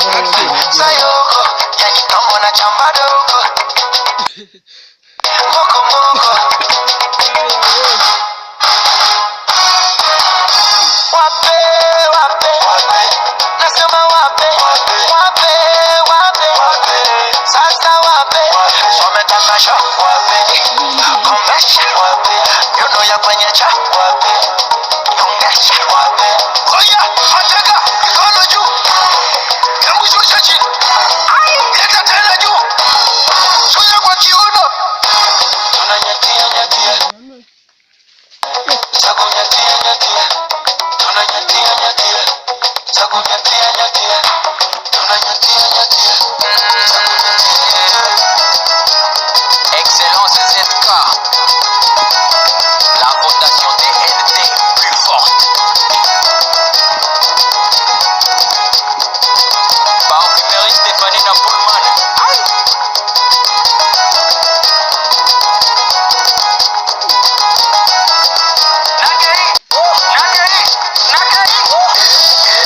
Sayoko, yani kama na chamba dogo. Moko moko. Wape, wape, wape. Nasema wape, wape, wape, wape, wape. Sasa wape, sometakasha wape. Kombesha wape. Yono ya kwenye cha wape. Yongesha wape. Oya, mateka, mikono juu. Hebu shusha chini. Leta tena juu. Shusha kwa kiuno. Tunanyatia nyatia. Chago nyatia nyatia. Tunanyatia nyatia. Chago nyatia nyatia. Tunanyatia nyatia. Excellence ZK. La fondation TNT plus forte. Parfumerie Stéphanie Napoulman. Nagari, Nagari, Nagari.